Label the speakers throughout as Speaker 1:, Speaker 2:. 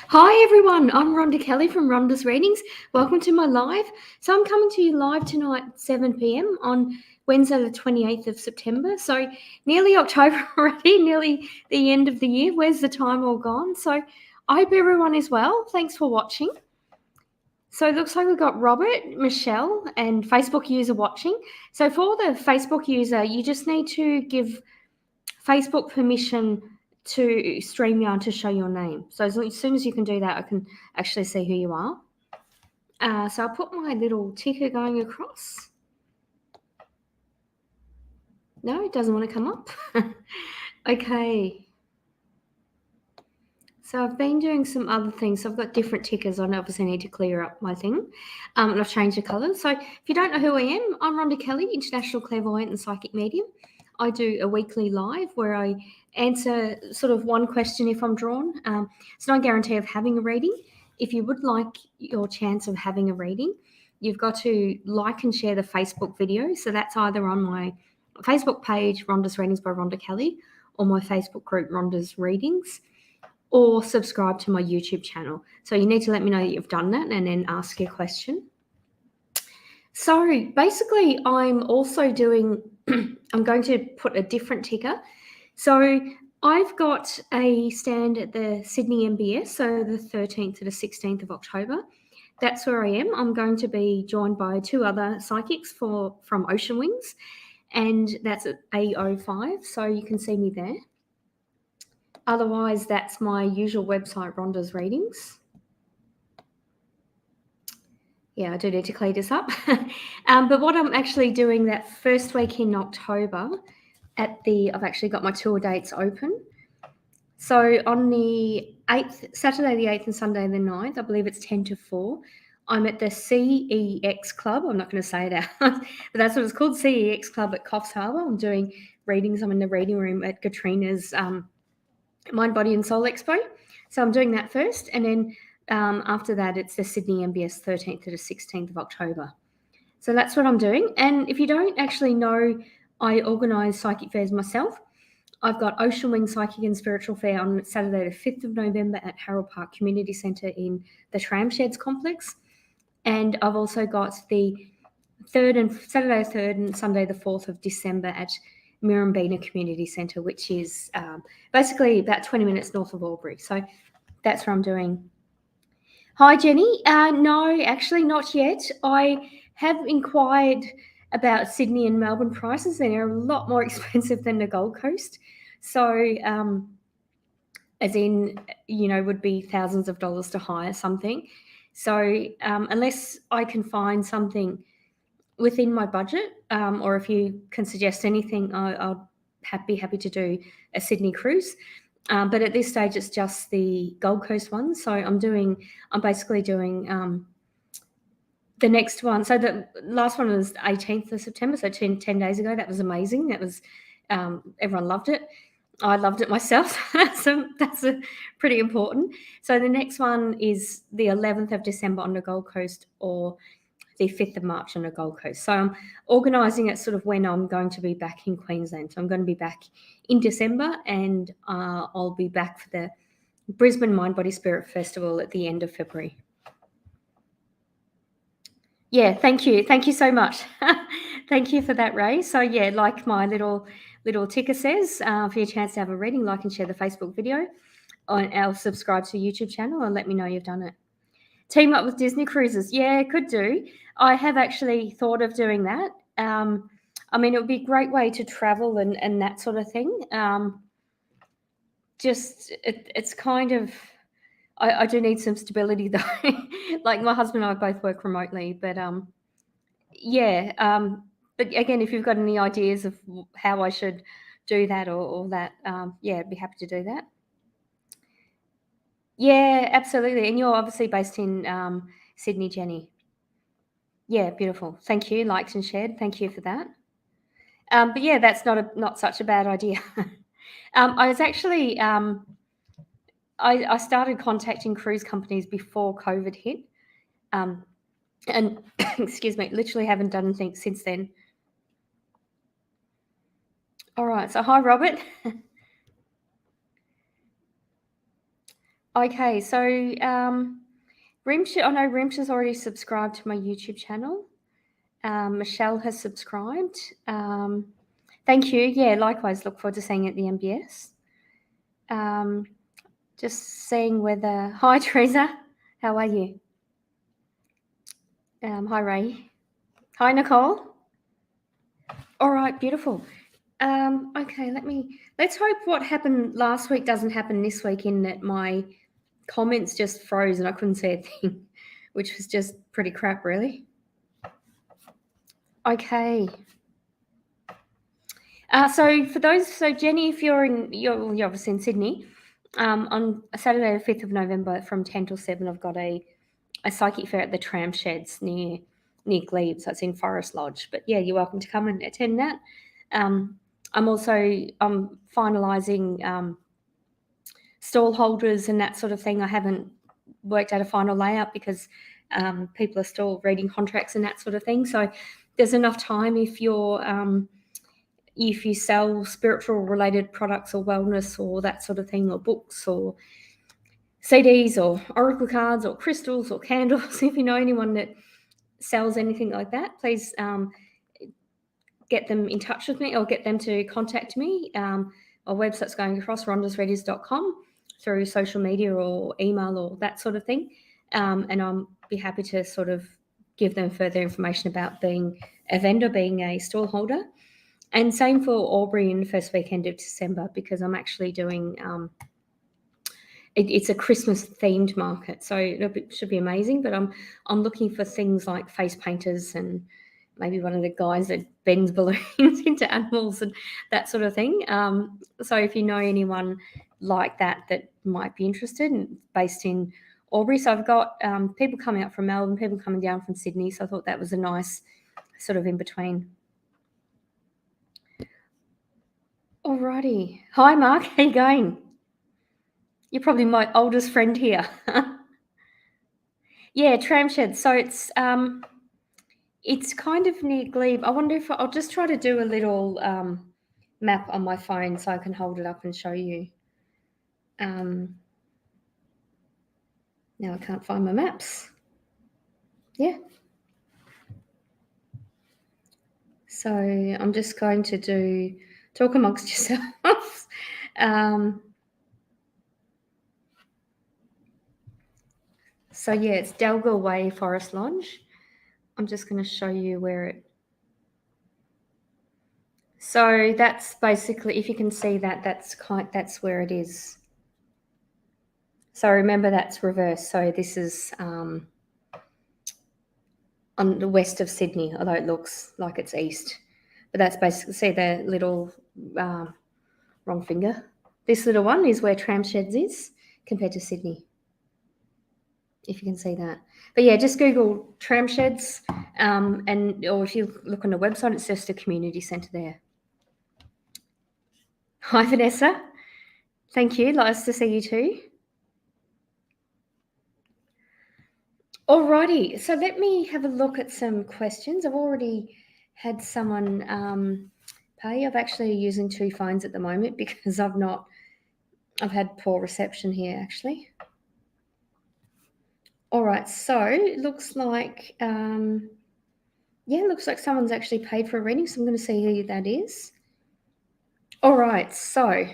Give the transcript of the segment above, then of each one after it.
Speaker 1: Hi everyone, I'm Rhonda Kelly from Rhonda's Readings. Welcome to my live. So I'm coming to you live tonight at 7 p.m. on Wednesday the 28th of September. So nearly October already, nearly the end of the year. Where's the time all gone? So I hope everyone is well. Thanks for watching. So it looks like we've got Robert, Michelle, and Facebook user watching. So for the Facebook user, you just need to give Facebook permission to StreamYard to show your name. So as soon as you can do that, I can actually see who you are. So I'll put my little ticker going across. No, it doesn't want to come up. Okay. So I've been doing some other things. So I've got different tickers. I obviously need to clear up my thing. And I've changed the colours. So if you don't know who I am, I'm Rhonda Kelly, International Clairvoyant and Psychic Medium. I do a weekly live where I answer sort of one question if I'm drawn. It's no guarantee of having a reading. If you would like your chance of having a reading, you've got to like and share the Facebook video. So that's either on my Facebook page, Rhonda's Readings by Rhonda Kelly, or my Facebook group, Rhonda's Readings, or subscribe to my YouTube channel. So you need to let me know that you've done that and then ask your question. So basically, I'm also doing, I'm going to put a different ticker. So I've got a stand at the Sydney MBS, so the 13th to the 16th of October. That's where I am. I'm going to be joined by two other psychics from Ocean Wings, and that's at A05, so you can see me there. Otherwise, that's my usual website, Rhonda's Readings. Yeah, I do need to clear this up. But what I'm actually doing that first week in October I've actually got my tour dates open. So on the 8th, Saturday the 8th and Sunday the 9th, I believe it's 10 to 4, I'm at the CEX Club. I'm not going to say it out, but that's what it's called, CEX Club at Coffs Harbour. I'm doing readings. I'm in the reading room at Katrina's Mind, Body and Soul Expo. So I'm doing that first. And then after that, it's the Sydney MBS 13th to the 16th of October. So that's what I'm doing. And if you don't actually know, I organise psychic fairs myself. I've got Ocean Wing Psychic and Spiritual Fair on Saturday the 5th of November at Harold Park Community Centre in the Tram Sheds complex. And I've also got the Saturday the 3rd and Sunday the 4th of December at Mirrambina Community Centre, which is basically about 20 minutes north of Albury. So that's what I'm doing. Hi, Jenny. No, actually not yet. I have inquired about Sydney and Melbourne prices. They're a lot more expensive than the Gold Coast. So, as in, would be thousands of dollars to hire something. So unless I can find something within my budget, or if you can suggest anything, I'll be happy to do a Sydney cruise. But at this stage, it's just the Gold Coast one. So I'm basically doing the next one. So the last one was 18th of September, so 10 days ago. That was amazing. That was everyone loved it. I loved it myself. that's pretty important. So the next one is the 11th of December on the Gold Coast, or the 5th of March on the Gold Coast. So I'm organising it sort of when I'm going to be back in Queensland. So I'm going to be back in December, and I'll be back for the Brisbane Mind, Body, Spirit Festival at the end of February. Yeah, thank you. Thank you so much. Thank you for that, Ray. So yeah, like my little ticker says, for your chance to have a reading, like and share the Facebook video, or subscribe to the YouTube channel and let me know you've done it. Team up with Disney Cruises. Yeah, could do. I have actually thought of doing that. I mean, it would be a great way to travel and that sort of thing. It's kind of, I do need some stability though. Like my husband and I both work remotely, but yeah. But again, if you've got any ideas of how I should do that or that, yeah, I'd be happy to do that. Yeah, absolutely. And you're obviously based in Sydney, Jenny. Yeah, beautiful. Thank you. Liked and shared. Thank you for that. But yeah, that's not such a bad idea. I was actually I started contacting cruise companies before COVID hit, and excuse me, literally haven't done anything since then. All right. So hi, Robert. Okay, so Rimsh, I know Rimsh has already subscribed to my YouTube channel. Michelle has subscribed. Thank you. Yeah, likewise. Look forward to seeing you at the MBS. Just seeing whether. Hi, Teresa. How are you? Hi, Ray. Hi, Nicole. All right, beautiful. Okay, let's hope what happened last week doesn't happen this week, in that my comments just froze and I couldn't see a thing, which was just pretty crap, really. Okay. So for those, Jenny, if you're obviously in Sydney, on Saturday the 5th of November from 10 till 7, I've got a psychic fair at the Tram Sheds near Glebe, so it's in Forest Lodge. But yeah, you're welcome to come and attend that. I'm finalising stall holders and that sort of thing. I haven't worked out a final layout because people are still reading contracts and that sort of thing. So there's enough time if you sell spiritual related products or wellness or that sort of thing, or books or CDs or oracle cards or crystals or candles. If you know anyone that sells anything like that, please get them in touch with me or get them to contact me. Our website's going across rhondasreadies.com through social media or email or that sort of thing. And I'll be happy to sort of give them further information about being a vendor, being a stall holder. And same for Albury in the first weekend of December, because I'm actually doing it's a Christmas themed market, so it should be amazing. But I'm looking for things like face painters and maybe one of the guys that bends balloons into animals and that sort of thing. So if you know anyone like that might be interested, and based in Albury. So I've got people coming out from Melbourne, people coming down from Sydney. So I thought that was a nice sort of in between. Alrighty. Hi, Mark. How you going? You're probably my oldest friend here. Yeah, Tram Shed. So it's kind of near Glebe. I wonder if I'll just try to do a little map on my phone so I can hold it up and show you. Now I can't find my maps. Yeah. So I'm just going to talk amongst yourselves. So yeah, it's Delga Way, Forest Lodge. I'm just going to show you where it. So that's basically, if you can see that, that's where it is. So remember, that's reverse. So this is on the west of Sydney, although it looks like it's east. But that's basically, see the little wrong finger. This little one is where Tram Sheds is compared to Sydney, if you can see that. But yeah, just Google Tram Sheds, or if you look on the website, it's just a community centre there. Hi, Vanessa. Thank you. Nice to see you too. Alrighty, so let me have a look at some questions. I've already had someone pay. I'm actually using 2 phones at the moment because I've had poor reception here actually. All right, so it looks like, it looks like someone's actually paid for a reading, so I'm going to see who that is. All right, so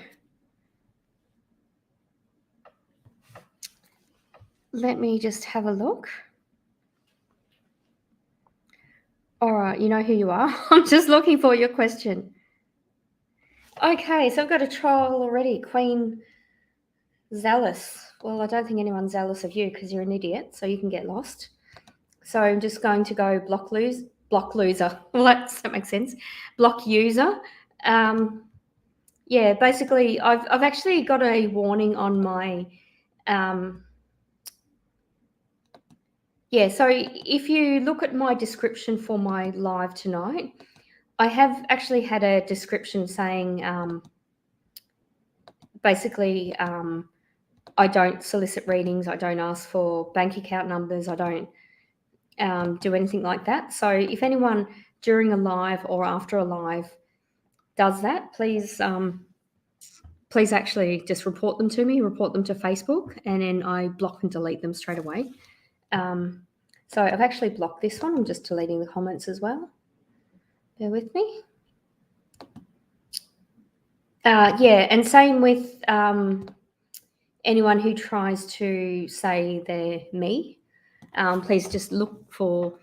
Speaker 1: let me just have a look. All right, you know who you are. I'm just looking for your question. Okay, so I've got a trial already, Queen Zealous. Well, I don't think anyone's zealous of you because you're an idiot, so you can get lost. So I'm just going to go block loser. Well, that makes sense. Block user. Yeah, basically, I've actually got a warning on my. So if you look at my description for my live tonight, I have actually had a description saying, basically, I don't solicit readings. I don't ask for bank account numbers. I don't do anything like that. So if anyone during a live or after a live does that, please please actually just report them to me, report them to Facebook, and then I block and delete them straight away. So I've actually blocked this one. I'm just deleting the comments as well. Bear with me. Yeah, and same with anyone who tries to say they're me. Please just look for,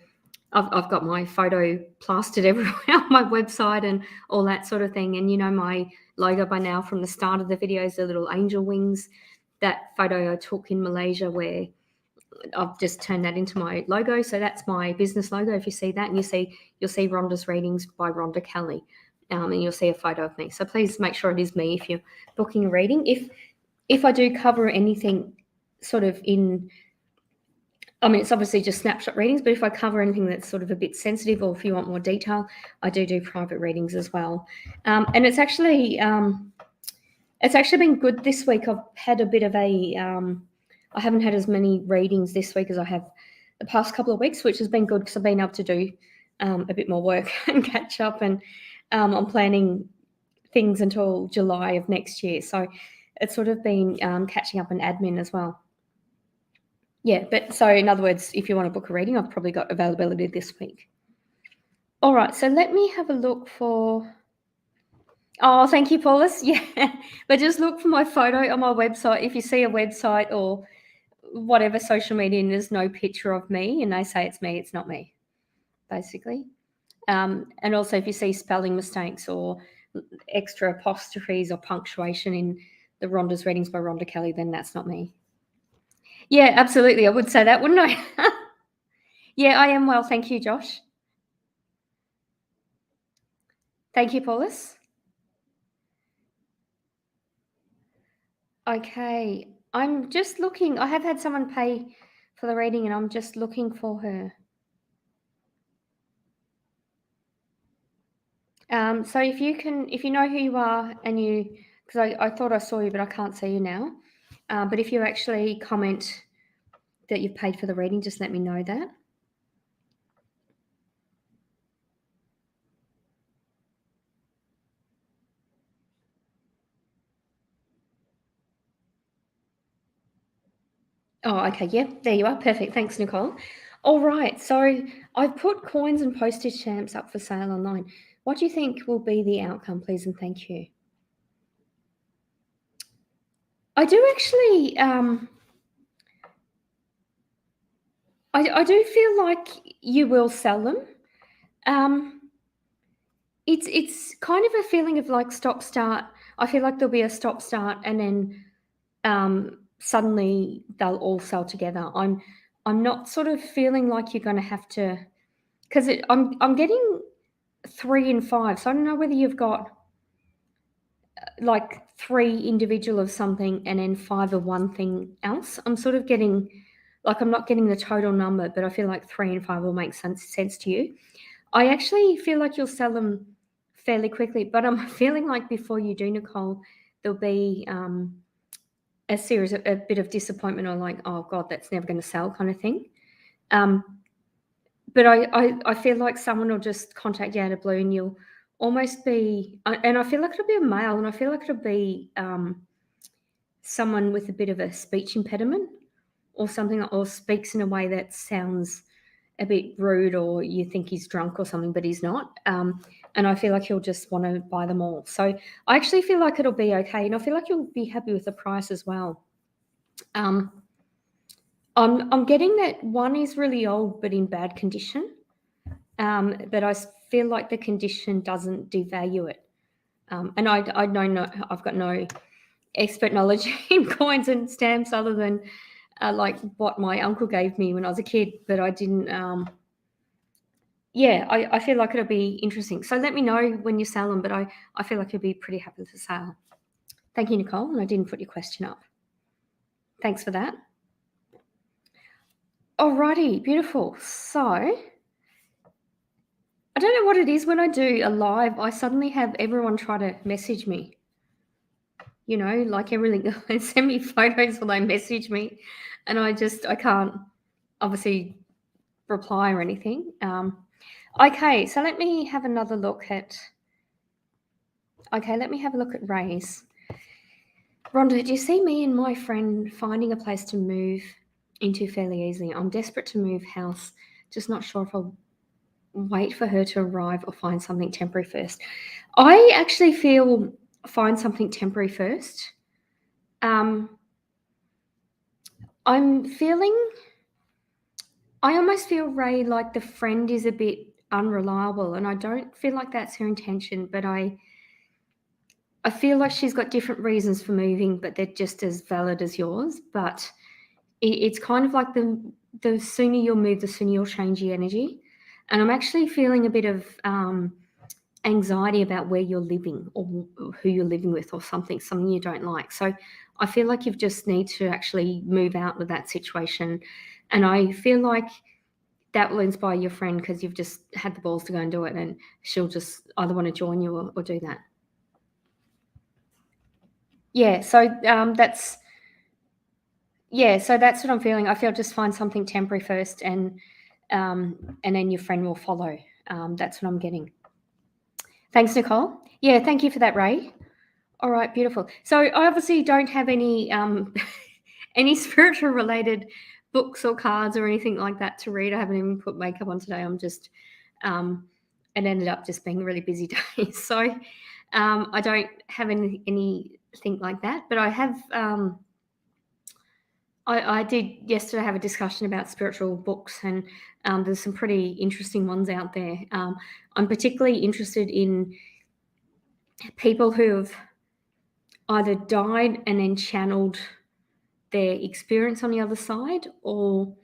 Speaker 1: I've got my photo plastered everywhere on my website and all that sort of thing. And you know my logo by now from the start of the videos, the little angel wings, that photo I took in Malaysia where I've just turned that into my logo. So that's my business logo. If you see that, and you'll see Rhonda's Readings by Rhonda Kelly. And you'll see a photo of me. So please make sure it is me if you're booking a reading. If I do cover anything sort of it's obviously just snapshot readings, but if I cover anything that's sort of a bit sensitive, or if you want more detail, I do private readings as well. And it's actually been good this week. I've had a bit of I haven't had as many readings this week as I have the past couple of weeks, which has been good because I've been able to do a bit more work and catch up. And I'm planning things until July of next year. So it's sort of been catching up in admin as well. Yeah, but so in other words, if you want to book a reading, I've probably got availability this week. All right, so let me have a look for... Oh, thank you, Paulus. Yeah, but just look for my photo on my website. If you see a website or whatever social media and there's no picture of me and they say it's me, it's not me, basically. And also if you see spelling mistakes or extra apostrophes or punctuation in the Rhonda's Readings by Rhonda Kelly, then that's not me. Yeah, absolutely. I would say that, wouldn't I? Yeah, I am well. Thank you, Josh. Thank you, Paulus. Okay, I'm just looking. I have had someone pay for the reading and I'm just looking for her. So if you know who you are and because I thought I saw you, but I can't see you now. But if you actually comment that you've paid for the reading, just let me know that. Oh, okay. Yep, there you are. Perfect. Thanks, Nicole. All right. So I've put coins and postage stamps up for sale online. What do you think will be the outcome, please, and thank you? I do actually... I do feel like you will sell them. It's kind of a feeling of like stop start. I feel like there'll be a stop start and then suddenly they'll all sell together. I'm not sort of feeling like you're going to have to, because I'm getting 3 and 5. So I don't know whether you've got like 3 individual of something and then 5 of one thing else. I'm sort of getting, like, I'm not getting the total number, but I feel like 3 and 5 will make sense to you. I actually feel like you'll sell them fairly quickly, but I'm feeling like before you do, Nicole, there'll be a bit of disappointment or like, oh God, that's never going to sell kind of thing. But I feel like someone will just contact you out of blue and you'll almost be, and I feel like it'll be a male, and I feel like it'll be someone with a bit of a speech impediment or something, or speaks in a way that sounds a bit rude, or you think he's drunk or something, but he's not. And I feel like he'll just want to buy them all. So I actually feel like it'll be okay, and I feel like you'll be happy with the price as well. I'm getting that one is really old but in bad condition, but I feel like the condition doesn't devalue it. And I know I've got no expert knowledge in coins and stamps other than like what my uncle gave me when I was a kid, but I didn't. Yeah, I feel like it'll be interesting. So let me know when you sell them, but I feel like you'll be pretty happy with the sale. Thank you, Nicole, and I didn't put your question up. Thanks for that. Alrighty, beautiful. So I don't know what it is when I do a live, I suddenly have everyone try to message me. You know, like everything, they send me photos or they message me, and I can't obviously reply or anything. Okay, so let me have another look at. Okay, let me have a look at Ray's. Rhonda, do you see me and my friend finding a place to move into fairly easily? I'm desperate to move house, just not sure if I'll wait for her to arrive or find something temporary first. I actually feel find something temporary first. I'm feeling, I almost feel, Ray, like the friend is a bit unreliable, and I don't feel like that's her intention, but I feel like she's got different reasons for moving, but they're just as valid as yours. But it's kind of like the sooner you'll move, the sooner you'll change your energy. And I'm actually feeling a bit of anxiety about where you're living or who you're living with or something you don't like. So I feel like you just need to actually move out of that situation. And I feel like that will inspire your friend because you've just had the balls to go and do it, and she'll just either want to join you or do that. Yeah, so that's what I'm feeling. I feel just find something temporary first, and then your friend will follow. That's what I'm getting. Thanks, Nicole. Yeah, thank you for that, Ray. All right, beautiful. So I obviously don't have any any spiritual related books or cards or anything like that to read. I haven't even put makeup on today. I'm just it ended up just being a really busy day. So I don't have anything like that, but I have I did yesterday have a discussion about spiritual books, and there's some pretty interesting ones out there. I'm particularly interested in people who have either died and then channeled their experience on the other side, or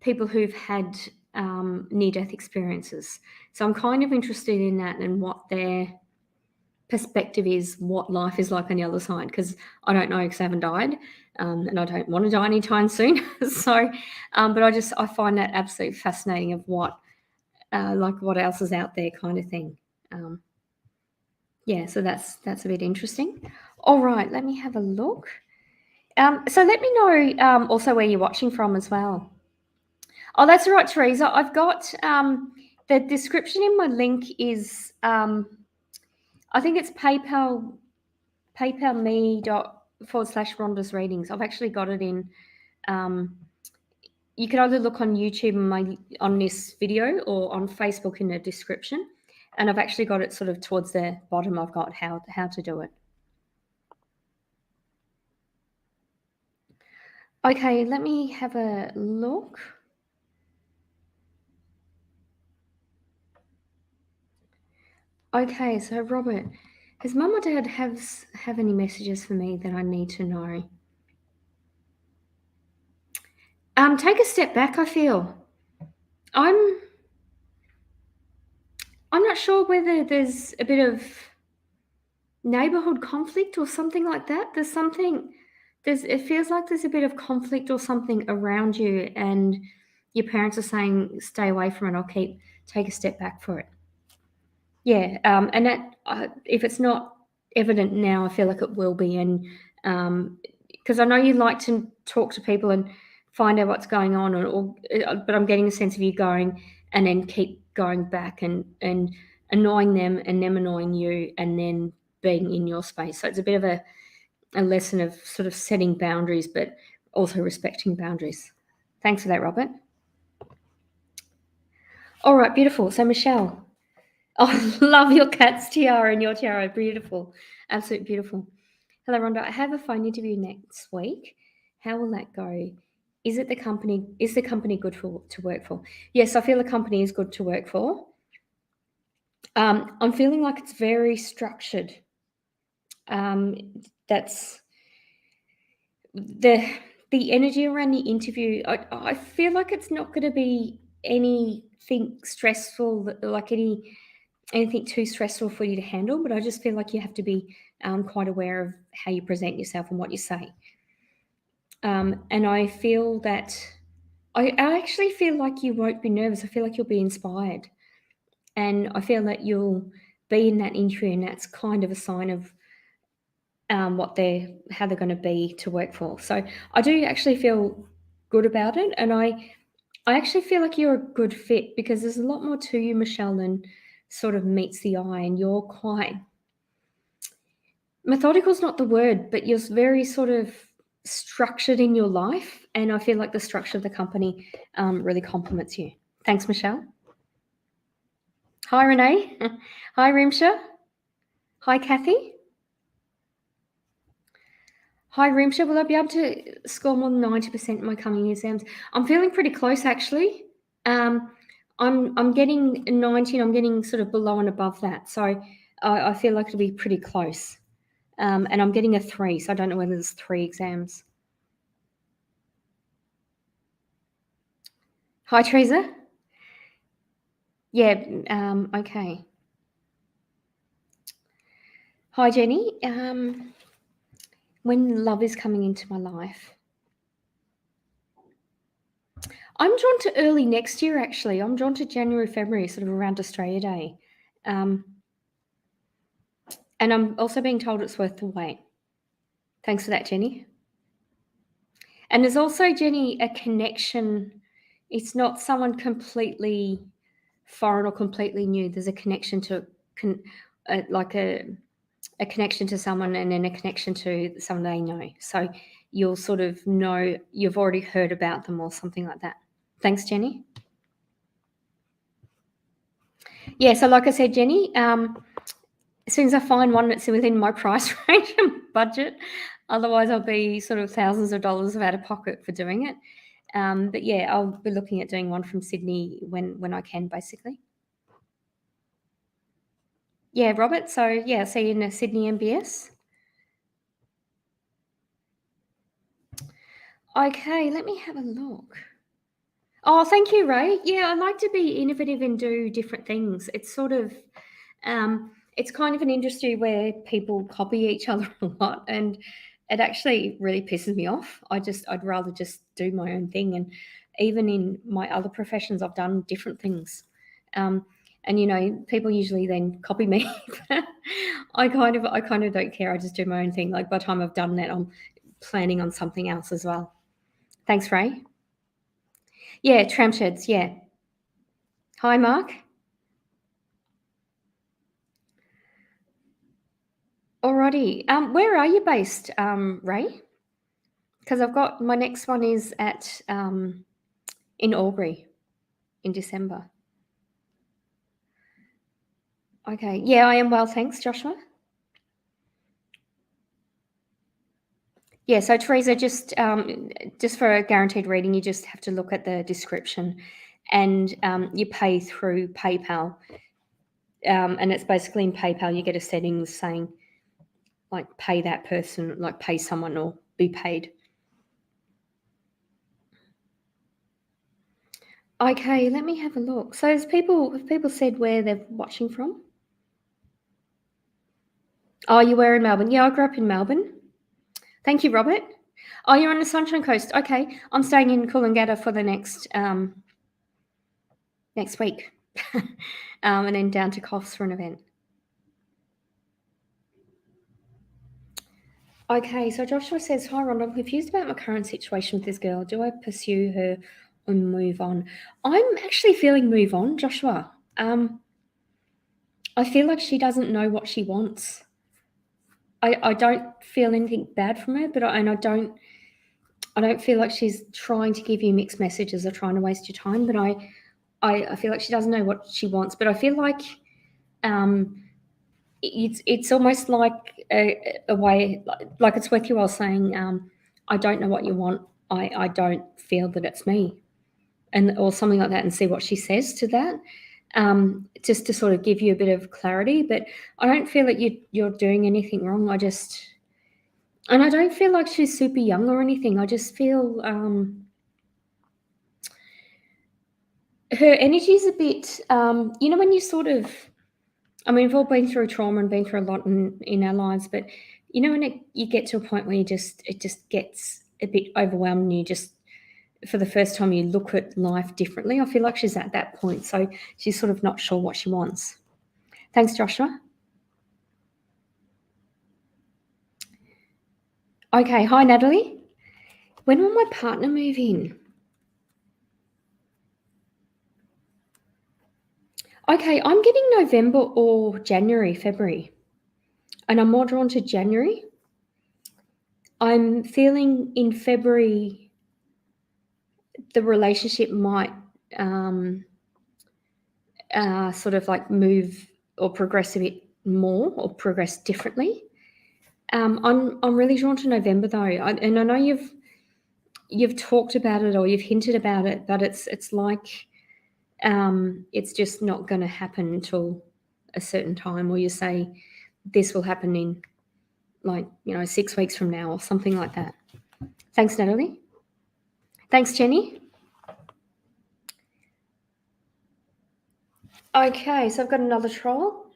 Speaker 1: people who've had near-death experiences. So I'm kind of interested in that and what their perspective is, what life is like on the other side, because I don't know because I haven't died, and I don't want to die anytime soon. So, but I find that absolutely fascinating of what what else is out there, kind of thing. Yeah, so that's a bit interesting. All right, let me have a look. So let me know also where you're watching from as well. Oh, that's all right, Teresa. I've got the description in my link is I think it's paypal.me/Rhonda's readings. I've actually got it in. You can either look on YouTube on this video or on Facebook in the description, and I've actually got it sort of towards the bottom. I've got how to do it. Okay, let me have a look. Okay, so Robert, has Mum or Dad have any messages for me that I need to know? Take a step back. I feel I'm not sure whether there's a bit of neighborhood conflict or something like that. It feels like there's a bit of conflict or something around you, and your parents are saying stay away from it or take a step back for it. Yeah, and that if it's not evident now, I feel like it will be, and because I know you like to talk to people and find out what's going on, but I'm getting a sense of you going and then keep going back and annoying them and them annoying you, and then being in your space. So it's a bit of a lesson of sort of setting boundaries, but also respecting boundaries. Thanks for that, Robert. All right, beautiful. So Michelle. Oh, love your cat's tiara and your tiara. Beautiful. Absolutely beautiful. Hello, Rhonda. I have a phone interview next week. How will that go? Is the company good to work for? Yes, I feel the company is good to work for. I'm feeling like it's very structured. That's the energy around the interview. I feel like it's not going to be anything stressful, like anything too stressful for you to handle, but I just feel like you have to be quite aware of how you present yourself and what you say. And I feel that I actually feel like you won't be nervous. I feel like you'll be inspired, and I feel that you'll be in that interview, and that's kind of a sign of how they're going to be to work for. So I do actually feel good about it, and I actually feel like you're a good fit because there's a lot more to you, Michelle, than sort of meets the eye, and you're quite Methodical is not the word, but you're very sort of structured in your life, and I feel like the structure of the company really complements you. Thanks, Michelle. Hi, Renee. Hi, Rimsha. Hi, Kathy. Hi, Rimsha. Will I be able to score more than 90% in my coming exams? I'm feeling pretty close, actually. I'm getting 90, and I'm getting sort of below and above that. So I feel like it'll be pretty close. And I'm getting a 3, so I don't know whether there's 3 exams. Hi, Teresa. Yeah, okay. Hi, Jenny. When love is coming into my life. I'm drawn to early next year, actually. I'm drawn to January, February, sort of around Australia Day. And I'm also being told it's worth the wait. Thanks for that, Jenny. And there's also, Jenny, a connection. It's not someone completely foreign or completely new. There's a connection to, like a connection to someone, and then a connection to someone they know. So you'll sort of know, you've already heard about them or something like that. Thanks, Jenny. Yeah, so like I said, Jenny, as soon as I find one that's within my price range and budget, otherwise I'll be sort of thousands of dollars out of pocket for doing it. But yeah, I'll be looking at doing one from Sydney when I can, basically. Yeah, Robert. So yeah, see you in the Sydney MBS. Okay, let me have a look. Oh, thank you, Ray. Yeah, I like to be innovative and do different things. It's sort of, it's kind of an industry where people copy each other a lot, and it actually really pisses me off. I'd rather just do my own thing. And even in my other professions, I've done different things. And you know, people usually then copy me. I kind of don't care. I just do my own thing. Like by the time I've done that, I'm planning on something else as well. Thanks, Ray. Yeah, tram sheds. Yeah. Hi, Mark. Alrighty. Where are you based, Ray? Because I've got my next one is at in Albury in December. Okay. Yeah, I am well, thanks, Joshua. Yeah. So Teresa, just for a guaranteed reading, you just have to look at the description, and you pay through PayPal, and it's basically in PayPal you get a settings saying like pay that person, like pay someone or be paid. Okay, let me have a look. So have people said where they're watching from? Oh, you were in Melbourne. Yeah, I grew up in Melbourne. Thank you, Robert. Oh, you're on the Sunshine Coast. Okay, I'm staying in Coolangatta for the next week, and then down to Coffs for an event. Okay, so Joshua says, "Hi, Rhonda. I'm confused about my current situation with this girl. Do I pursue her or move on?" I'm actually feeling move on, Joshua. I feel like she doesn't know what she wants. I don't feel anything bad from her, but I don't feel like she's trying to give you mixed messages or trying to waste your time. But I feel like she doesn't know what she wants. But I feel like it's almost like a way, like it's worth your while saying, I don't know what you want. I don't feel that it's me, and or something like that, and see what she says to that. Just to sort of give you a bit of clarity. But I don't feel that you're doing anything wrong. And I don't feel like she's super young or anything. I just feel her energy is a bit, when you sort of, I mean, we've all been through trauma and been through a lot in our lives, but when you get to a point where it just gets a bit overwhelmed, and you just, for the first time, you look at life differently. I feel like she's at that point. So she's sort of not sure what she wants. Thanks, Joshua. Okay. Hi, Natalie. When will my partner move in? Okay, I'm getting November or January, February. and I'm more drawn to January. I'm feeling in February the relationship might sort of like move or progress a bit more or progress differently. I'm really drawn to November though, and I know you've talked about it or you've hinted about it, but it's like it's just not going to happen until a certain time, or you say this will happen in 6 weeks from now or something like that. Thanks, Natalie. Thanks, Jenny. Okay, so I've got another troll.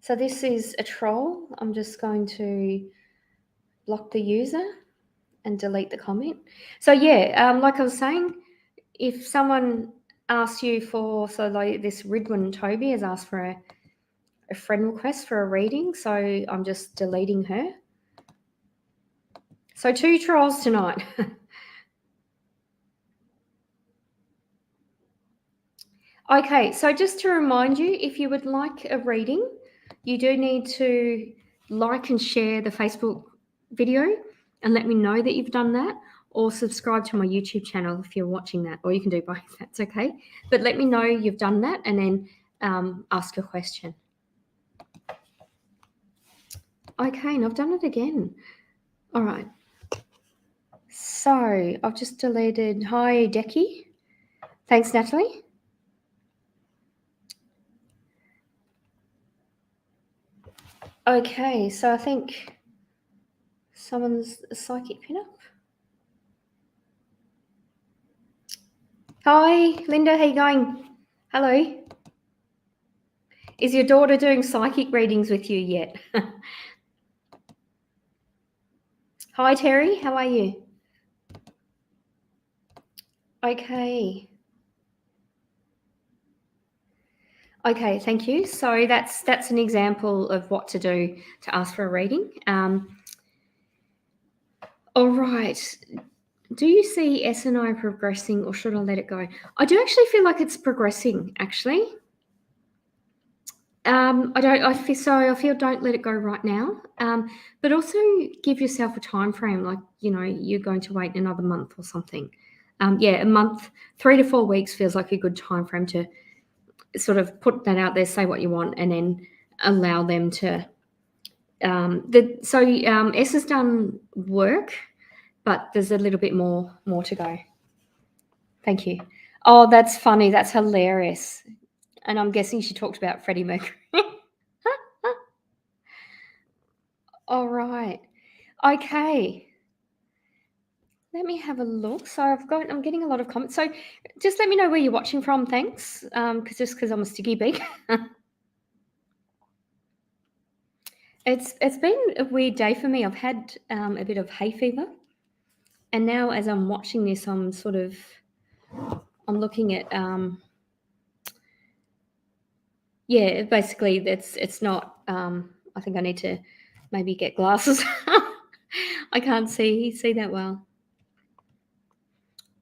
Speaker 1: So this is a troll. I'm just going to block the user and delete the comment. So yeah, like I was saying, if someone asks you for, so like this Ridwin Toby has asked for a friend request for a reading, so I'm just deleting her. So 2 trolls tonight. Okay, so just to remind you, if you would like a reading, you do need to like and share the Facebook video and let me know that you've done that, or subscribe to my YouTube channel if you're watching that, or you can do both, that's okay. But let me know you've done that and then ask a question. Okay, and I've done it again. All right. So I've just deleted, hi, Decky. Thanks, Natalie. Okay, so I think someone's a psychic pinup. Hi, Linda, how you going? Hello. Is your daughter doing psychic readings with you yet? Hi, Terry, how are you? Okay. Okay, thank you. So that's an example of what to do to ask for a reading. All right. Do you see S&I progressing, or should I let it go? I do actually feel like it's progressing, actually. I feel don't let it go right now. But also give yourself a time frame, like, you're going to wait another month or something. Yeah, a month, 3 to 4 weeks feels like a good time frame to sort of put that out there, say what you want, and then allow them to. S has done work, but there's a little bit more to go. Thank you. Oh, that's funny. That's hilarious. And I'm guessing she talked about Freddie Mercury. All right. Okay. Let me have a look. So I'm getting a lot of comments. So just let me know where you're watching from. Thanks. Because I'm a sticky beak. It's been a weird day for me. I've had a bit of hay fever, and now as I'm watching this, I'm looking at yeah. Basically, it's not. I think I need to maybe get glasses. I can't see that well.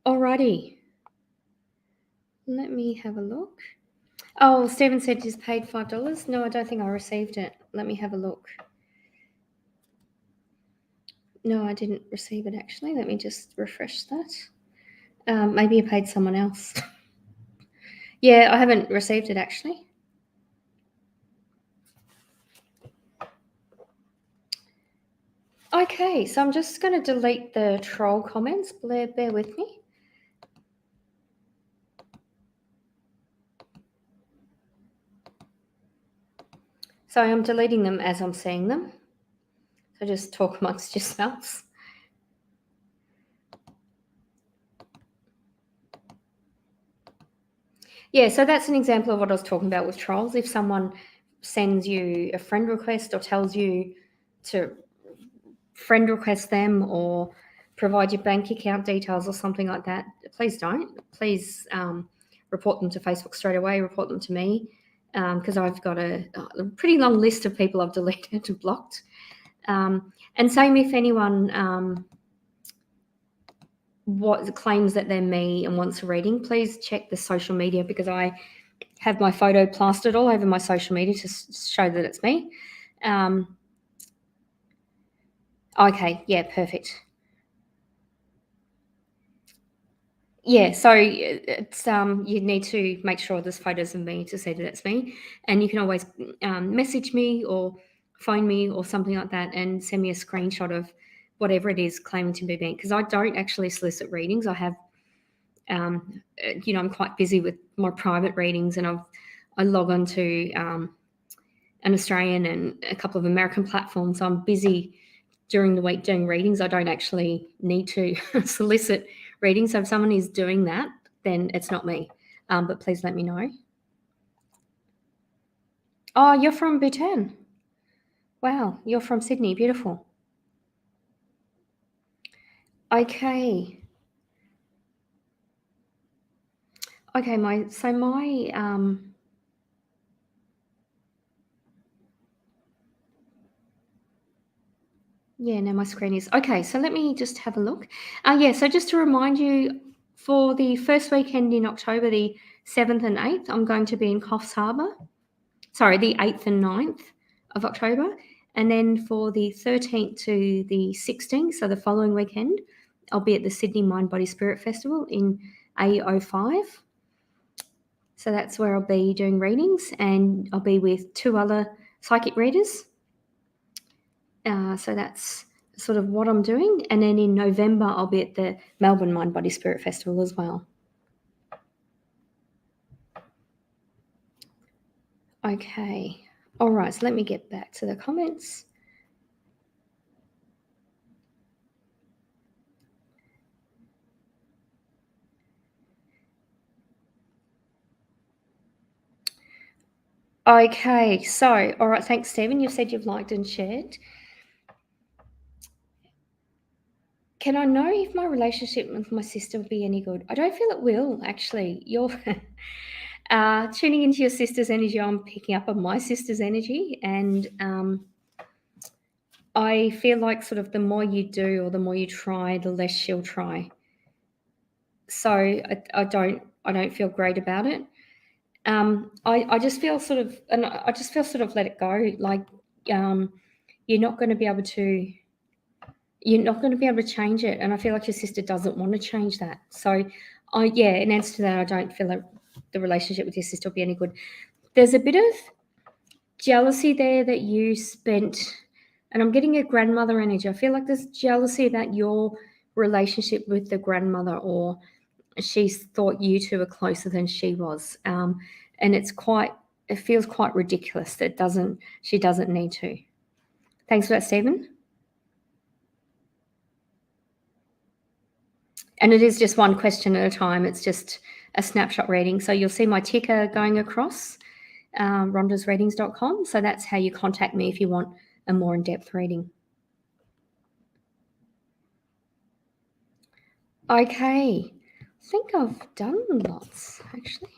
Speaker 1: Alrighty. Let me have a look. Oh, Stephen said he's paid $5. No, I don't think I received it. Let me have a look. No, I didn't receive it actually. Let me just refresh that. Maybe you paid someone else. Yeah, I haven't received it actually. Okay, so I'm just going to delete the troll comments. Bear with me. So I'm deleting them as I'm seeing them. So just talk amongst yourselves. Yeah, so that's an example of what I was talking about with trolls. If someone sends you a friend request or tells you to friend request them or provide your bank account details or something like that, please don't. Please report them to Facebook straight away, report them to me, because I've got a pretty long list of people I've deleted and blocked. And same if anyone what claims that they're me and wants a reading, please check the social media, because I have my photo plastered all over my social media to show that it's me. Okay, yeah, perfect. Yeah, so it's you need to make sure there's photos of me to say that it's me, and you can always message me or phone me or something like that, and send me a screenshot of whatever it is claiming to be me. Because I don't actually solicit readings. I have, I'm quite busy with my private readings, and I log on to an Australian and a couple of American platforms. So I'm busy during the week doing readings. I don't actually need to solicit readings. So if someone is doing that, then it's not me. But please let me know. Oh, you're from Bhutan. Wow, you're from Sydney. Beautiful. Okay. Okay, yeah, now my screen is okay. So let me just have a look. Yeah, so just to remind you, for the first weekend in October, the 7th and 8th, I'm going to be in Coffs Harbour. Sorry, the 8th and 9th of October. And then for the 13th to the 16th, so the following weekend, I'll be at the Sydney Mind Body Spirit Festival in A05. So that's where I'll be doing readings, and I'll be with two other psychic readers. So that's sort of what I'm doing. And then in November, I'll be at the Melbourne Mind Body Spirit Festival as well. Okay. All right. So let me get back to the comments. Okay. So, all right. Thanks, Stephen. You've said you've liked and shared. Can I know if my relationship with my sister will be any good? I don't feel it will, actually. You're tuning into your sister's energy. I'm picking up on my sister's energy. And I feel like sort of the more you do or the more you try, the less she'll try. So I don't feel great about it. I just feel sort of, and I just feel sort of let it go. Like you're not going to be able to change it, and I feel like your sister doesn't want to change that. So in answer to that, I don't feel like the relationship with your sister will be any good. There's a bit of jealousy there that you spent, and I'm getting a grandmother energy. I feel like there's jealousy about your relationship with the grandmother, or she's thought you two are closer than she was, and it feels quite ridiculous that she doesn't need to. Thanks for that, Stephen. And it is just one question at a time. It's just a snapshot reading. So you'll see my ticker going across, rhondasreadings.com. So that's how you contact me if you want a more in-depth reading. Okay. I think I've done lots, actually.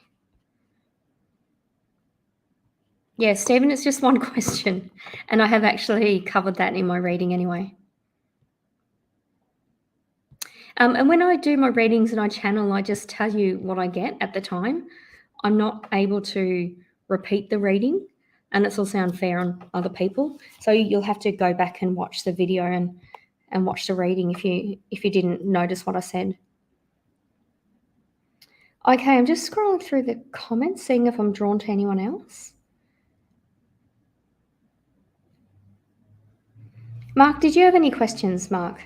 Speaker 1: Yeah, Stephen, it's just one question. And I have actually covered that in my reading anyway. And when I do my readings and I channel, I just tell you what I get at the time. I'm not able to repeat the reading, and it's also unfair on other people. So you'll have to go back and watch the video and watch the reading if you didn't notice what I said. Okay, I'm just scrolling through the comments, seeing if I'm drawn to anyone else. Mark, did you have any questions, Mark?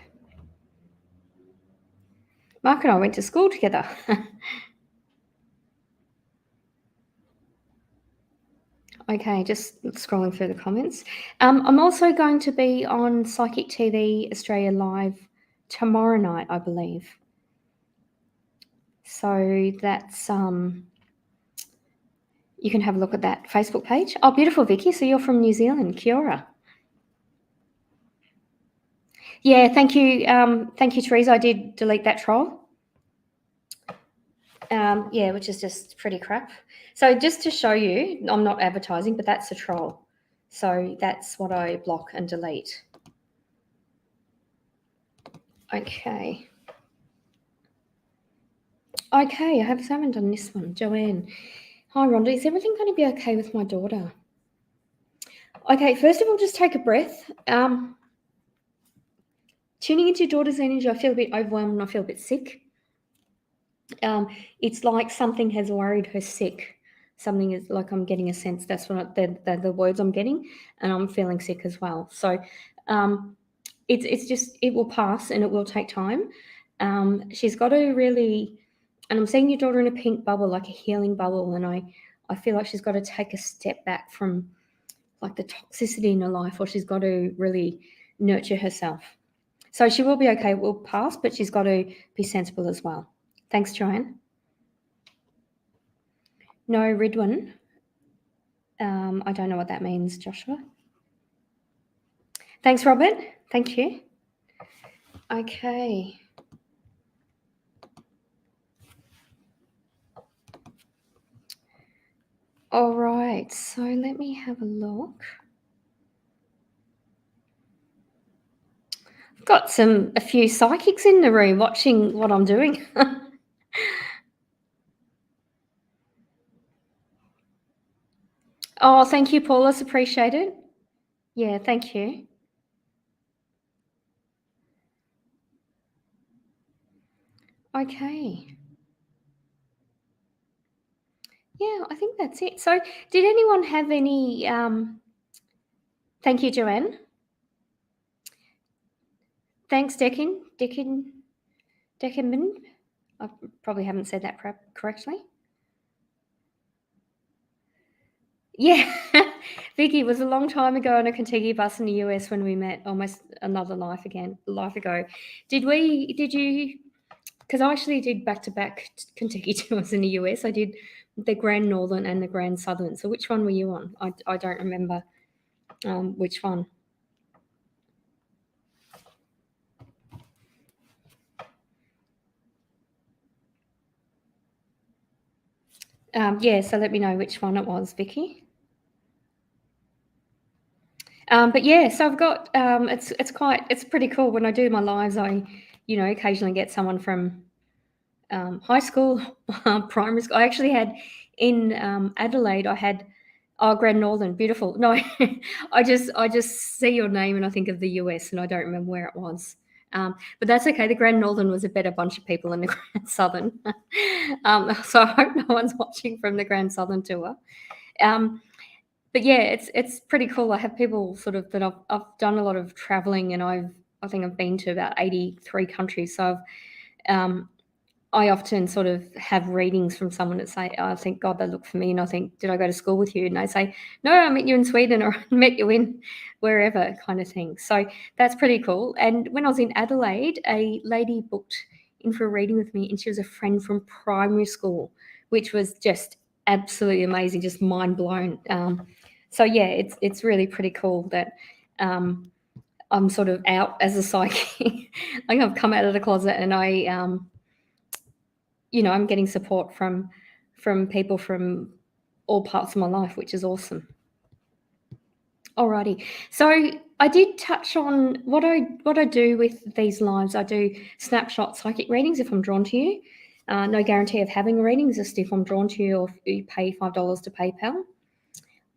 Speaker 1: Mark and I went to school together. Okay, just scrolling through the comments. I'm also going to be on Psychic TV Australia Live tomorrow night, I believe. So that's you can have a look at that Facebook page. Oh, beautiful, Vicky. So you're from New Zealand. Kia ora. Yeah, thank you. Thank you, Teresa. I did delete that troll. Yeah, which is just pretty crap. So just to show you, I'm not advertising, but that's a troll. So that's what I block and delete. Okay. Okay, I haven't done this one. Joanne. Hi, Rhonda. Is everything going to be okay with my daughter? Okay, first of all, just take a breath. tuning into your daughter's energy, I feel a bit overwhelmed and I feel a bit sick. It's like something has worried her sick. Something is like I'm getting a sense that's what they're the words I'm getting, and I'm feeling sick as well. So it's just it will pass and it will take time. She's got to really, and I'm seeing your daughter in a pink bubble, like a healing bubble, and I feel like she's got to take a step back from like the toxicity in her life, or she's got to really nurture herself. So she will be okay, it will pass, but she's got to be sensible as well. Thanks, Joanne. No, Ridwin. I don't know what that means, Joshua. Thanks, Robert. Thank you. Okay. All right, so let me have a look. I've got a few psychics in the room watching what I'm doing. Oh, thank you, Paulus. Appreciate it. Yeah, thank you. Okay. Yeah, I think that's it. So did anyone have any thank you, Joanne. Thanks, Deckinman. I probably haven't said that correctly. Yeah, Vicky, was a long time ago on a Kentucky bus in the US when we met, almost another life ago. Did you, because I actually did back-to-back Kentucky tours in the US. I did the Grand Northern and the Grand Southern. So which one were you on? I don't remember which one. Yeah, so let me know which one it was, Vicky. But yeah, so I've got it's pretty cool when I do my lives. I occasionally get someone from high school, primary school. I actually had in Adelaide. I had Grand Northern, beautiful. No, I just see your name and I think of the US and I don't remember where it was. But that's okay. The Grand Northern was a better bunch of people than the Grand Southern. So I hope no one's watching from the Grand Southern tour. But yeah, it's pretty cool. I have people sort of that I've done a lot of traveling, and I think I've been to about 83 countries. So I often sort of have readings from someone that say, I think, God, they look for me. And I think, did I go to school with you? And they say, no, I met you in Sweden or I met you in wherever kind of thing. So that's pretty cool. And when I was in Adelaide, a lady booked in for a reading with me and she was a friend from primary school, which was just absolutely amazing, just mind blown. So yeah, it's really pretty cool that I'm sort of out as a psychic. Like I've come out of the closet and I'm getting support from people from all parts of my life, which is awesome. Alrighty, so I did touch on what I do with these lives. I do snapshot psychic readings if I'm drawn to you. No guarantee of having readings, just if I'm drawn to you or if you pay $5 to PayPal.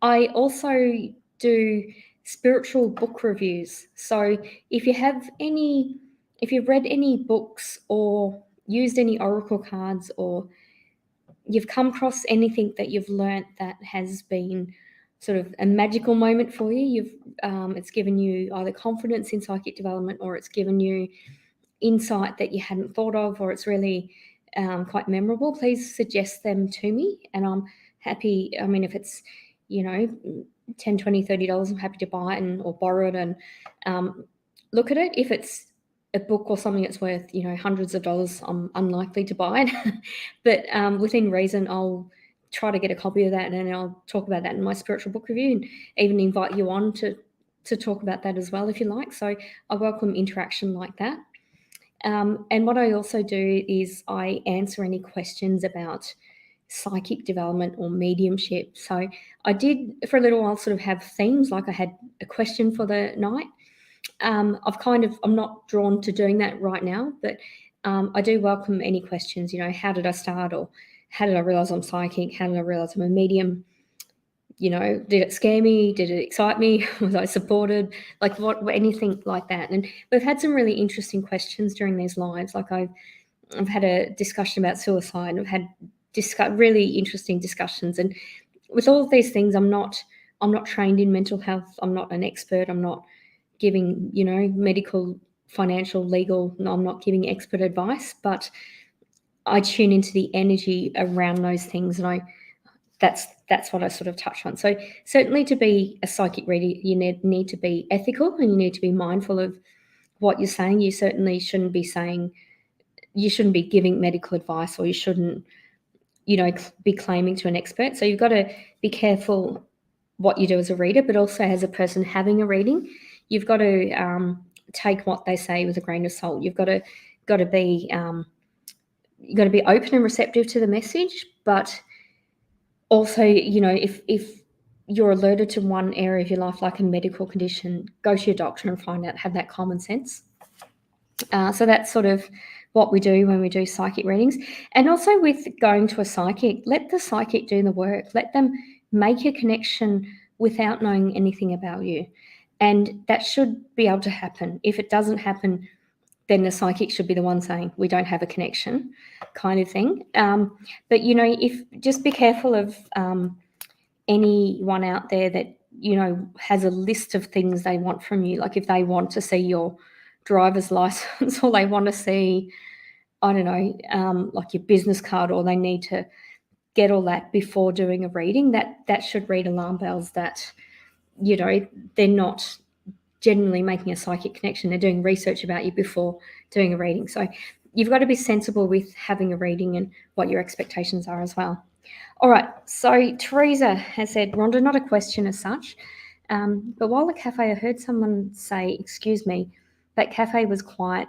Speaker 1: I also do spiritual book reviews. So if you've read any books or used any oracle cards or you've come across anything that you've learnt that has been sort of a magical moment for you, it's given you either confidence in psychic development or it's given you insight that you hadn't thought of or it's really quite memorable, please suggest them to me and I'm happy. I mean, if it's $10, $20, $30, I'm happy to buy it or borrow it and look at it. If it's a book or something that's worth hundreds of dollars, I'm unlikely to buy it. But within reason, I'll try to get a copy of that and I'll talk about that in my spiritual book review and even invite you on to talk about that as well if you like. So I welcome interaction like that. And what I also do is I answer any questions about psychic development or mediumship. So I did for a little while sort of have themes, like I had a question for the night. I'm not drawn to doing that right now, but I do welcome any questions. How did I start, or how did I realize I'm psychic? How did I realize I'm a medium? did it scare me? Did it excite me? Was I supported? Like anything like that. And we've had some really interesting questions during these lives. Like I've had a discussion about suicide. I've had really interesting discussions. And with all of these things, I'm not trained in mental health. I'm not an expert. I'm not giving, medical, financial, legal. I'm not giving expert advice, but I tune into the energy around those things, and that's what I sort of touch on. So certainly, to be a psychic reader, you need to be ethical, and you need to be mindful of what you're saying. You certainly shouldn't be giving medical advice, or you shouldn't, be claiming to an expert. So you've got to be careful what you do as a reader, but also as a person having a reading, you've got to take what they say with a grain of salt. You've got to be open and receptive to the message, but also, if you're alerted to one area of your life, like a medical condition, go to your doctor and find out, have that common sense. So that's sort of what we do when we do psychic readings. And also with going to a psychic, let the psychic do the work. Let them make a connection without knowing anything about you. And that should be able to happen. If it doesn't happen, then the psychic should be the one saying, we don't have a connection, kind of thing. But, if just be careful of anyone out there that, has a list of things they want from you. Like if they want to see your driver's license, or they want to see, I don't know, like your business card, or they need to get all that before doing a reading, that should read alarm bells that, they're not generally making a psychic connection. They're doing research about you before doing a reading. So you've got to be sensible with having a reading and what your expectations are as well. All right, so Teresa has said, Rhonda, not a question as such, but while the cafe, I heard someone say, excuse me, that cafe was quiet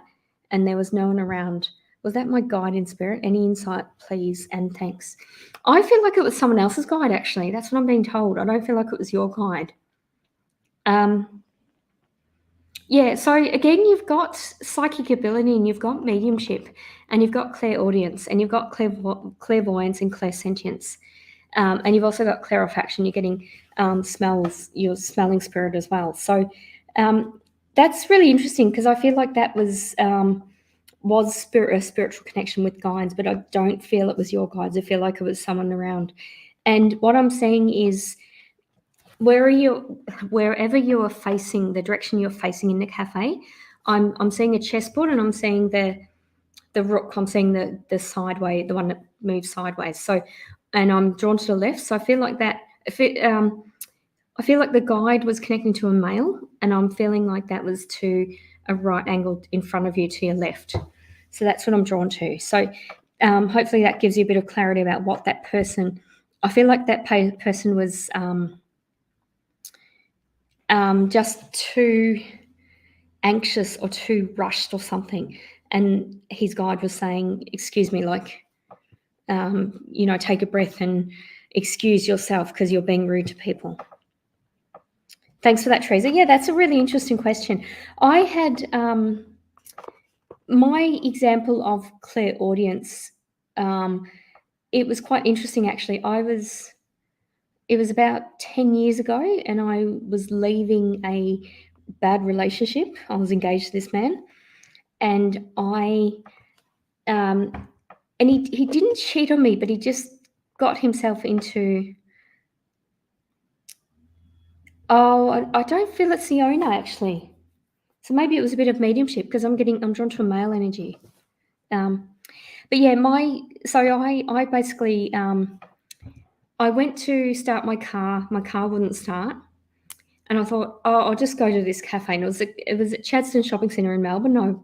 Speaker 1: and there was no one around. Was that my guide in spirit? Any insight, please, and thanks. I feel like it was someone else's guide, actually. That's what I'm being told. I don't feel like it was your guide. Yeah, so again, you've got psychic ability, and you've got mediumship, and you've got clairaudience, and you've got clairvoyance and clairsentience. And you've also got clarifaction. You're getting smells. You're smelling spirit as well. So that's really interesting, because I feel like that was a spiritual connection with guides, but I don't feel it was your guides. I feel like it was someone around. And what I'm saying is, wherever you are facing, the direction you're facing in the cafe, I'm seeing a chessboard, and I'm seeing the rook. I'm seeing the sideway, the one that moves sideways. So, and I'm drawn to the left. So I feel like that. I feel like the guide was connecting to a male, and I'm feeling like that was to a right angle in front of you to your left. So that's what I'm drawn to. So hopefully that gives you a bit of clarity about what that person. I feel like that person was just too anxious or too rushed or something, and his guide was saying, excuse me, like, take a breath and excuse yourself because you're being rude to people. Thanks for that, Teresa. Yeah, that's a really interesting question. I had my example of clairaudience. It was quite interesting, actually. It was about 10 years ago, and I was leaving a bad relationship. I was engaged to this man, and he didn't cheat on me, but he just got himself into. Oh, I don't feel it's the owner, actually. So maybe it was a bit of mediumship, because I'm drawn to a male energy. But yeah, I basically, I went to start my car wouldn't start. And I thought, oh, I'll just go to this cafe. And it was at Chadstone Shopping Centre in Melbourne.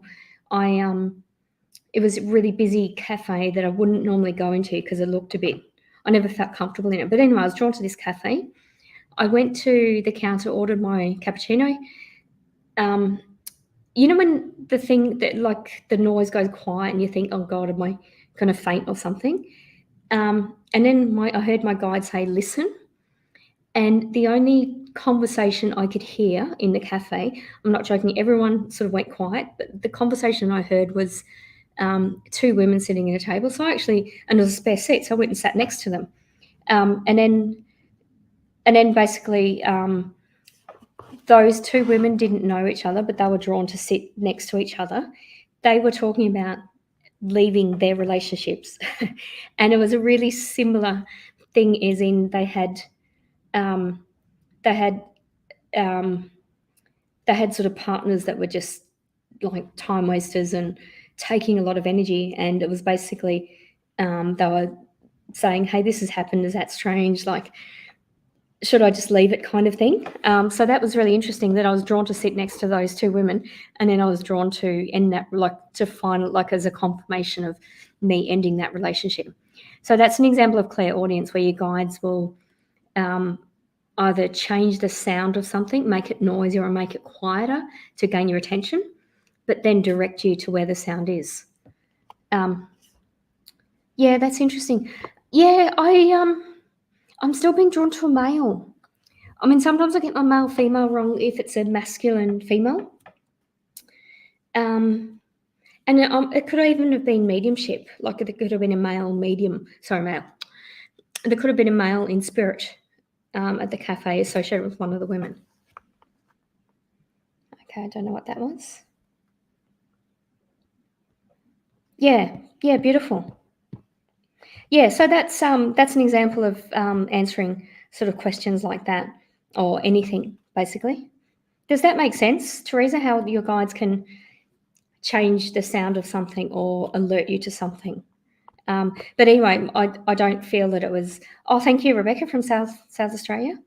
Speaker 1: It was a really busy cafe that I wouldn't normally go into, because I never felt comfortable in it. But anyway, I was drawn to this cafe. I went to the counter, ordered my cappuccino. When the thing that, like, the noise goes quiet and you think, oh God, am I going to faint or something? And then I heard my guide say, listen. And the only conversation I could hear in the cafe, I'm not joking, everyone sort of went quiet, but the conversation I heard was two women sitting at a table. And there was a spare seat, so I went and sat next to them. And then and then basically those two women didn't know each other, but they were drawn to sit next to each other. They were talking about leaving their relationships, and it was a really similar thing. As in, they had um, they had um, they had sort of partners that were just like time wasters and taking a lot of energy, and it was basically they were saying, "Hey, this has happened. Is that strange? Like, should I just leave it?" kind of thing. So that was really interesting that I was drawn to sit next to those two women, and then I was drawn to end that, like to find it like as a confirmation of me ending that relationship. So that's an example of clairaudience where your guides will either change the sound of something, make it noisier or make it quieter to gain your attention, but then direct you to where the sound is. Yeah, that's interesting. Yeah, I'm still being drawn to a male. I mean, sometimes I get my male female wrong if it's a masculine female. And it could even have been mediumship. Like it could have been a male medium. Sorry, male. There could have been a male in spirit at the cafe associated with one of the women. Okay, I don't know what that was. Yeah, beautiful. Yeah, so that's an example of answering sort of questions like that, or anything basically. Does that make sense, Teresa? How your guides can change the sound of something or alert you to something? But anyway, I don't feel that it was. Oh, thank you, Rebecca from South Australia.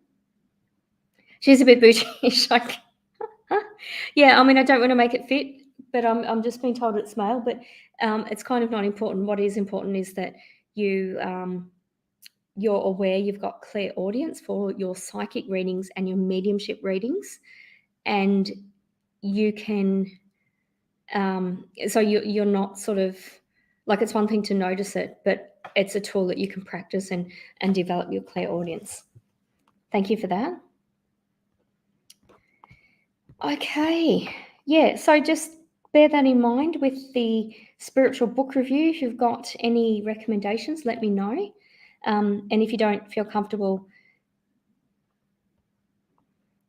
Speaker 1: She's a bit boutish. Like, yeah, I mean, I don't want to make it fit, but I'm just being told it's male. But it's kind of not important. What is important is that you're aware you've got clairaudience for your psychic readings and your mediumship readings, and you can. So you're not sort of like, it's one thing to notice it, but it's a tool that you can practice and develop your clairaudience. Thank you for that. Okay, yeah, so just bear that in mind with the spiritual book review. If you've got any recommendations, let me know. And if you don't feel comfortable,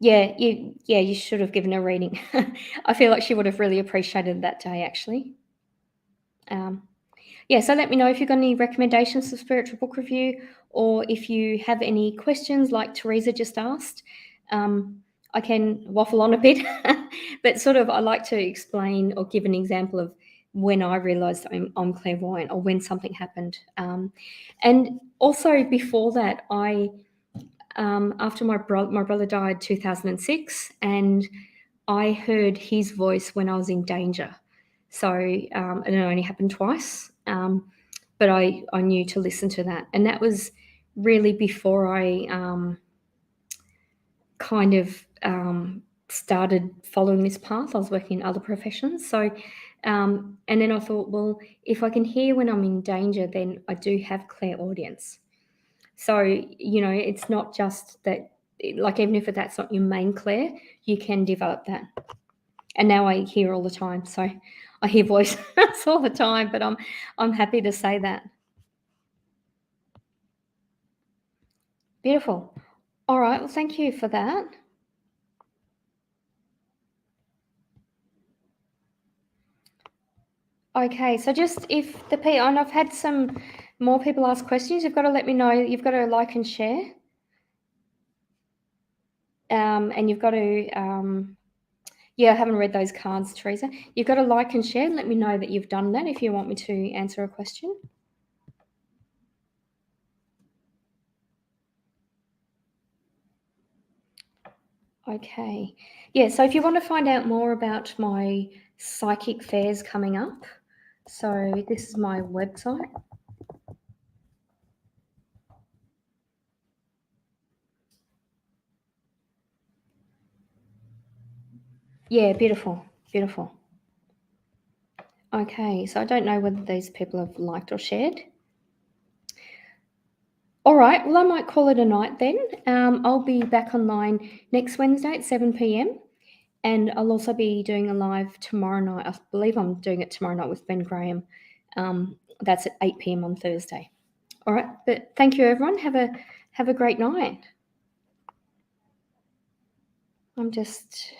Speaker 1: you should have given a reading. I feel like she would have really appreciated that day, actually. So let me know if you've got any recommendations for spiritual book review, or if you have any questions like Teresa just asked. I can waffle on a bit, but sort of I like to explain or give an example of when I realised I'm clairvoyant, or when something happened. And also before that, after my brother died 2006, and I heard his voice when I was in danger. So, and it only happened twice, but I knew to listen to that. And that was really before I kind of started following this path. I was working in other professions. So, and then I thought, well, if I can hear when I'm in danger, then I do have clairaudience. So, it's not just that, like, even if that's not your main clair, you can develop that. And now I hear all the time. So I hear voices all the time, but I'm happy to say that. Beautiful. All right. Well, thank you for that. Okay. So just if and I've had some more people ask questions, you've got to let me know. You've got to like and share. And you've got to, I haven't read those cards, Teresa. You've got to like and share and let me know that you've done that if you want me to answer a question. Okay. Yeah, so if you want to find out more about my psychic fairs coming up, so this is my website. Yeah, beautiful, beautiful. Okay, so I don't know whether these people have liked or shared. All right, well, I might call it a night then. I'll be back online next Wednesday at 7 p.m. And I'll also be doing a live tomorrow night. I believe I'm doing it tomorrow night with Ben Graham. That's at 8 p.m. on Thursday. All right, but thank you, everyone. Have a great night. I'm just